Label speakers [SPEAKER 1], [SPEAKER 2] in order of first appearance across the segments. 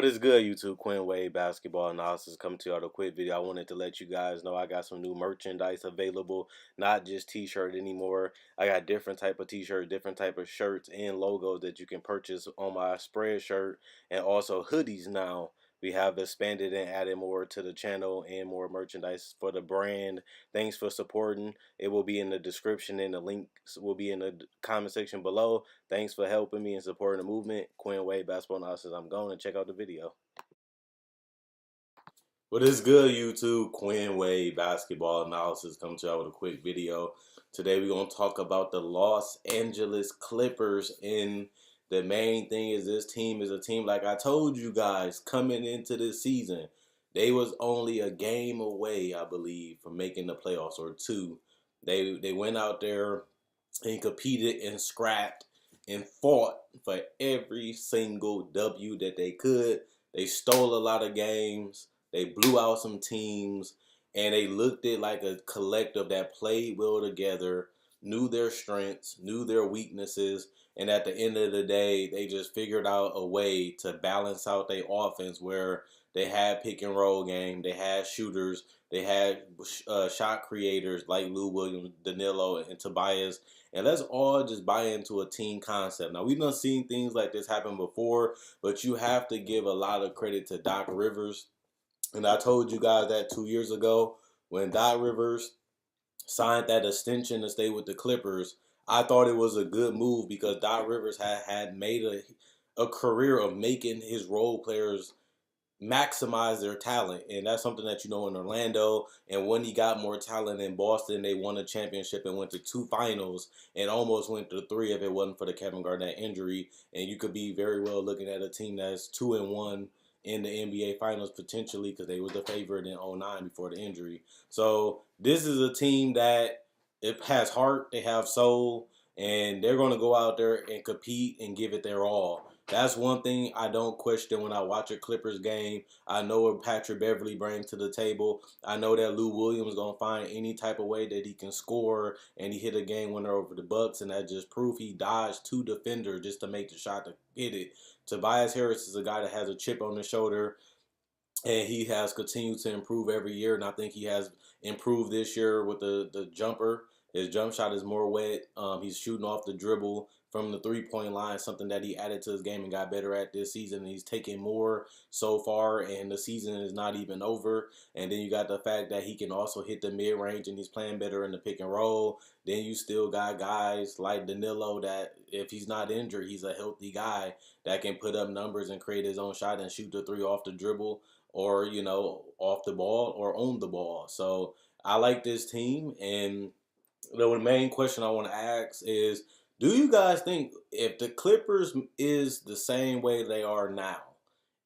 [SPEAKER 1] is good, YouTube? Quinn Wade Basketball Analysis coming to you with a quick video. I wanted to let you guys know I got some new merchandise available, not just t-shirt anymore. I got different type of t-shirt, different type of shirts and logos that you can purchase on my spread shirt, and also hoodies now. We have expanded and added more to the channel and more merchandise for the brand. Thanks for supporting. It will be in the description and the links will be in the comment section below. Thanks for helping me and supporting the movement. Quinn Wade Basketball Analysis. I'm going to check out the video. What is good, YouTube? Quinn Wade Basketball Analysis coming to you with a quick video. Today we're going to talk about the Los Angeles Clippers. And the main thing is this team is a team, like I told you guys, coming into this season. They was only a game away, I believe, from making the playoffs, or two. They went out there and competed and scrapped and fought for every single W that they could. They stole a lot of games. They blew out some teams, and they looked at like a collective that played well together, knew their strengths, knew their weaknesses, and at the end of the day, they just figured out a way to balance out their offense where they had pick and roll game, they had shooters, they had shot creators like Lou Williams, Danilo, and Tobias. And let's all just buy into a team concept. Now, we've done seen things like this happen before, but you have to give a lot of credit to Doc Rivers. And I told you guys that 2 years ago when Doc Rivers signed that extension to stay with the Clippers. I thought it was a good move because Doc Rivers had made a career of making his role players maximize their talent, and that's something that you know in Orlando. And when he got more talent in Boston, they won a championship and went to two finals and almost went to three if it wasn't for the Kevin Garnett injury. And you could be very well looking at a team that's 2-1 in the NBA Finals potentially because they were the favorite in '09 before the injury. So this is a team that it has heart, they have soul, and they're going to go out there and compete and give it their all. That's one thing I don't question when I watch a Clippers game. I know what Patrick Beverly brings to the table. I know that Lou Williams is going to find any type of way that he can score, and he hit a game winner over the Bucks, and that just proved he dodged two defenders just to make the shot to hit it. Tobias Harris is a guy that has a chip on his shoulder, and he has continued to improve every year, and I think he has improved this year with the jumper. His jump shot is more wet. He's shooting off the dribble from the three-point line, something that he added to his game and got better at this season. And he's taking more so far, and the season is not even over. And then you got the fact that he can also hit the mid-range, and he's playing better in the pick and roll. Then you still got guys like Danilo that, if he's not injured, he's a healthy guy that can put up numbers and create his own shot and shoot the three off the dribble, or, you know, off the ball or on the ball. So I like this team. And the main question I want to ask is, do you guys think if the Clippers is the same way they are now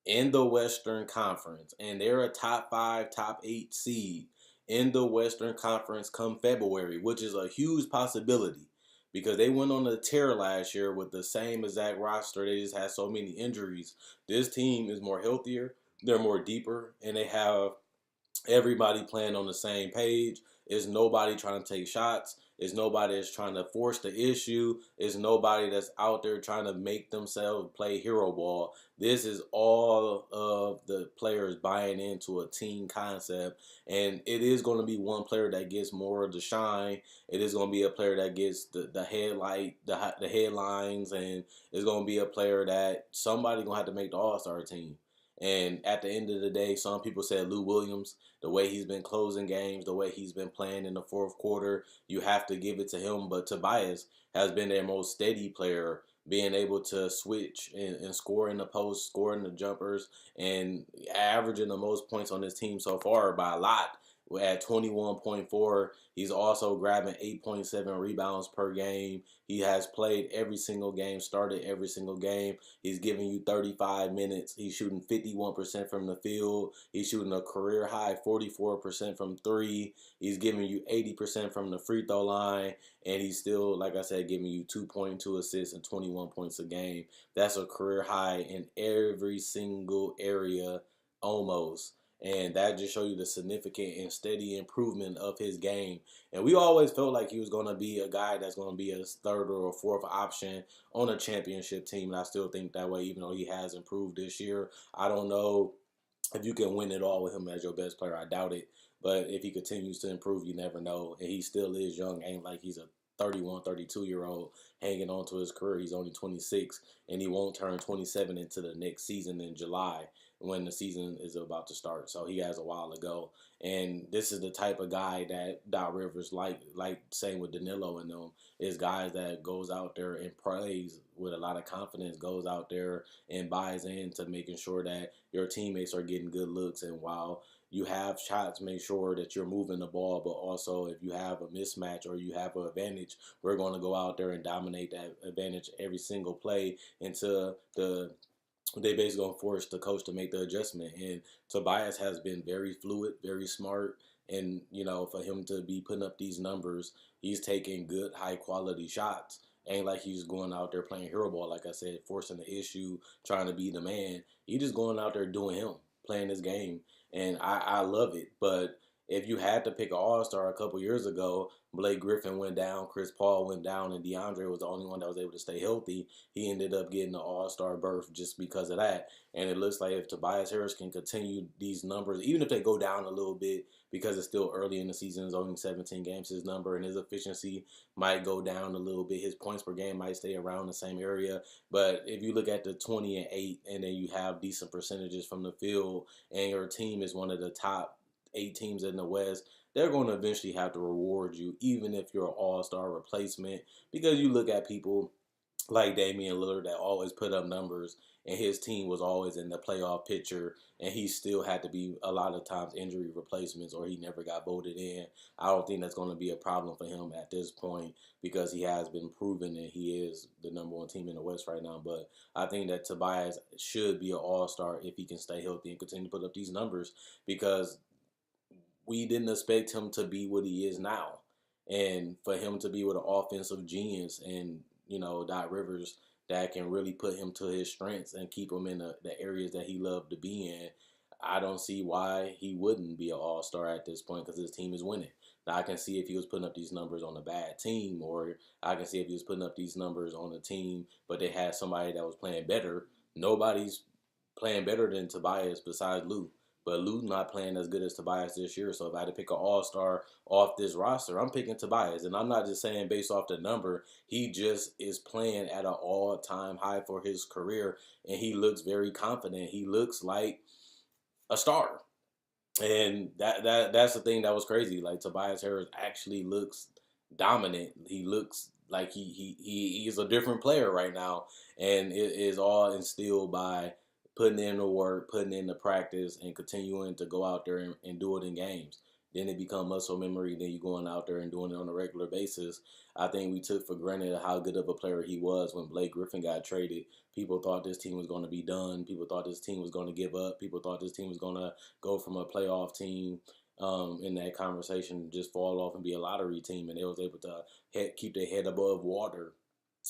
[SPEAKER 1] in the Western Conference, and they're a top 5, top 8 seed in the Western Conference come February, which is a huge possibility because they went on a tear last year with the same exact roster, they just had so many injuries. This team is more healthier, they're more deeper, and they have everybody playing on the same page. Is nobody trying to take shots. Is nobody that's trying to force the issue. Is nobody that's out there trying to make themselves play hero ball. This is all of the players buying into a team concept. And it is going to be one player that gets more of the shine. It is going to be a player that gets the headlines. And it's going to be a player that somebody going to have to make the All-Star team. And at the end of the day, some people said Lou Williams, the way he's been closing games, the way he's been playing in the fourth quarter, you have to give it to him. But Tobias has been their most steady player, being able to switch and score in the post, scoring the jumpers, and averaging the most points on his team so far by a lot. At 21.4, he's also grabbing 8.7 rebounds per game. He has played every single game, started every single game. He's giving you 35 minutes. He's shooting 51% from the field. He's shooting a career high 44% from three. He's giving you 80% from the free throw line. And he's still, like I said, giving you 2.2 assists and 21 points a game. That's a career high in every single area almost. And that just show you the significant and steady improvement of his game. And we always felt like he was going to be a guy that's going to be a third or a fourth option on a championship team. And I still think that way, even though he has improved this year. I don't know if you can win it all with him as your best player. I doubt it. But if he continues to improve, you never know. And he still is young. Ain't like he's a 31, 32-year-old hanging on to his career. He's only 26, and he won't turn 27 into the next season in July when the season is about to start. So he has a while to go. And this is the type of guy that Doc Rivers like same with Danilo and them, is guys that goes out there and plays with a lot of confidence, goes out there and buys into making sure that your teammates are getting good looks. And while you have shots, make sure that you're moving the ball, but also if you have a mismatch or you have an advantage, we're going to go out there and dominate that advantage every single play until they basically going to force the coach to make the adjustment. And Tobias has been very fluid, very smart. And, for him to be putting up these numbers, he's taking good, high-quality shots. Ain't like he's going out there playing hero ball, like I said, forcing the issue, trying to be the man. He's just going out there doing him, playing his game. And I love it. But if you had to pick an all-star a couple years ago, Blake Griffin went down, Chris Paul went down, and DeAndre was the only one that was able to stay healthy. He ended up getting the all-star berth just because of that. And it looks like if Tobias Harris can continue these numbers, even if they go down a little bit because it's still early in the season, it's only 17 games, his number and his efficiency might go down a little bit. His points per game might stay around the same area. But if you look at the 20 and 8 and then you have decent percentages from the field and your team is one of the top 8 teams in the West, they're going to eventually have to reward you, even if you're an all-star replacement, because you look at people like Damian Lillard that always put up numbers, and his team was always in the playoff picture, and he still had to be a lot of times injury replacements, or he never got voted in. I don't think that's going to be a problem for him at this point because he has been proven that he is the number one team in the West right now. But I think that Tobias should be an all-star if he can stay healthy and continue to put up these numbers, because we didn't expect him to be what he is now. And for him to be with an offensive genius and, Doc Rivers that can really put him to his strengths and keep him in the areas that he loved to be in, I don't see why he wouldn't be an all-star at this point because his team is winning. Now, I can see if he was putting up these numbers on a bad team, or I can see if he was putting up these numbers on a team, but they had somebody that was playing better. Nobody's playing better than Tobias besides Lou. But Lou's not playing as good as Tobias this year. So if I had to pick an all-star off this roster, I'm picking Tobias. And I'm not just saying based off the number. He just is playing at an all-time high for his career. And he looks very confident. He looks like a star. And that's the thing that was crazy. Like, Tobias Harris actually looks dominant. He looks like he is a different player right now. And it is all instilled by putting in the work, putting in the practice, and continuing to go out there and do it in games. Then it become muscle memory. Then you going out there and doing it on a regular basis. I think we took for granted how good of a player he was when Blake Griffin got traded. People thought this team was going to be done. People thought this team was going to give up. People thought this team was going to go from a playoff team in that conversation, just fall off and be a lottery team. And they was able to keep their head above water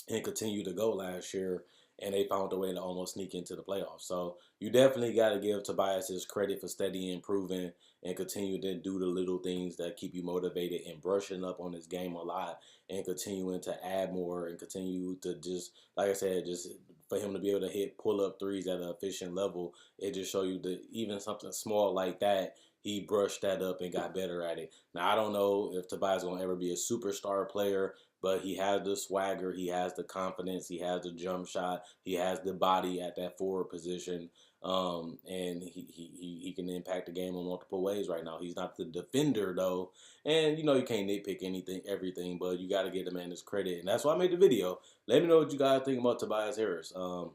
[SPEAKER 1] and continue to go last year, and they found a way to almost sneak into the playoffs. So you definitely got to give Tobias his credit for steady improving and continue to do the little things that keep you motivated and brushing up on his game a lot and continuing to add more and continue to just, like I said, just for him to be able to hit pull-up threes at an efficient level. It just show you that even something small like that, he brushed that up and got better at it. Now, I don't know if Tobias is going to ever be a superstar player, but he has the swagger, he has the confidence, he has the jump shot, he has the body at that forward position, and he can impact the game in multiple ways right now. He's not the defender though, and you can't nitpick everything, but you got to give the man his credit, and that's why I made the video. Let me know what you guys think about Tobias Harris. Do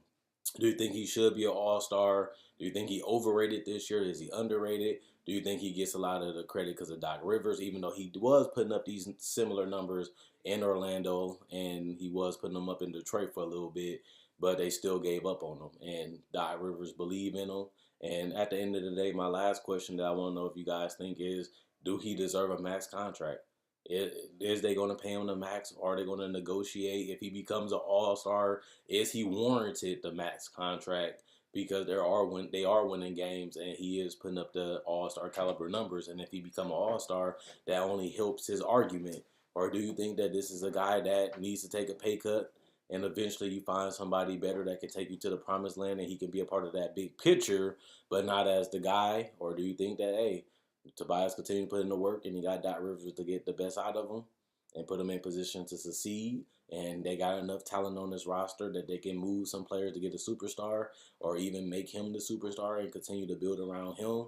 [SPEAKER 1] you think he should be an all-star? Do you think he overrated this year? Is he underrated? Do you think he gets a lot of the credit because of Doc Rivers, even though he was putting up these similar numbers in Orlando and he was putting them up in Detroit for a little bit, but they still gave up on him, and Doc Rivers believe in him. And at the end of the day, my last question that I want to know if you guys think is, do he deserve a max contract? Is they going to pay him the max? Are they going to negotiate? If he becomes an all-star, is he warranted the max contract? because they are winning games, and he is putting up the all-star caliber numbers. And if he become an all-star, that only helps his argument. Or do you think that this is a guy that needs to take a pay cut, and eventually you find somebody better that can take you to the promised land, and he can be a part of that big picture, but not as the guy? Or do you think that, hey, Tobias continue to put in the work, and he got Doc Rivers to get the best out of him and put him in position to succeed, and they got enough talent on this roster that they can move some players to get a superstar, or even make him the superstar and continue to build around him?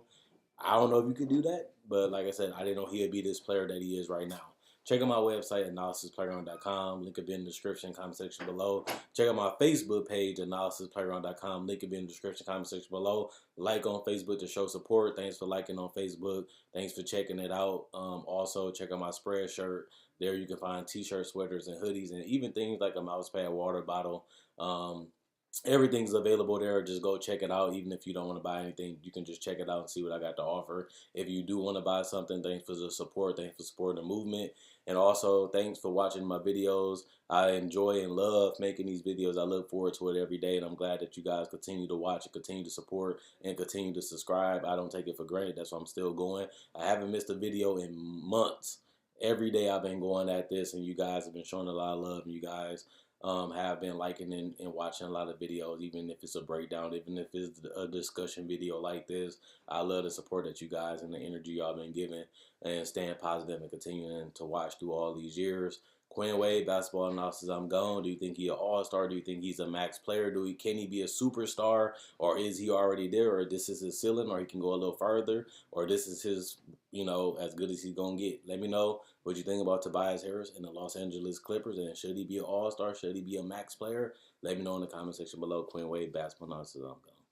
[SPEAKER 1] I don't know if you could do that, but like I said, I didn't know he would be this player that he is right now. Check out my website, analysisplayground.com. Link will be in the description, comment section below. Check out my Facebook page, analysisplayground.com. Link will be in the description, comment section below. Like on Facebook to show support. Thanks for liking on Facebook. Thanks for checking it out. Also, check out my spread shirt. There you can find t-shirts, sweaters, and hoodies, and even things like a mouse pad, water bottle. Everything's available there. Just go check it out. Even if you don't want to buy anything, you can just check it out and see what I got to offer. If you do want to buy something, thanks for the support. Thanks for supporting the movement. And also, thanks for watching my videos. I enjoy and love making these videos. I look forward to it every day, and I'm glad that you guys continue to watch and continue to support and continue to subscribe. I don't take it for granted. That's why I'm still going. I haven't missed a video in months. Every day I've been going at this, and you guys have been showing a lot of love, and you guys have been liking and watching a lot of videos, even if it's a breakdown, even if it's a discussion video like this. I love the support that you guys and the energy y'all been giving, and staying positive and continuing to watch through all these years. Quinn Wade, basketball analysis, I'm gone. Do you think he's an all-star? Do you think he's a max player? Can he be a superstar? Or is he already there? Or this is his ceiling? Or he can go a little further? Or this is his, as good as he's going to get? Let me know what you think about Tobias Harris and the Los Angeles Clippers. And should he be an all-star? Should he be a max player? Let me know in the comment section below. Quinn Wade, basketball analysis, I'm gone.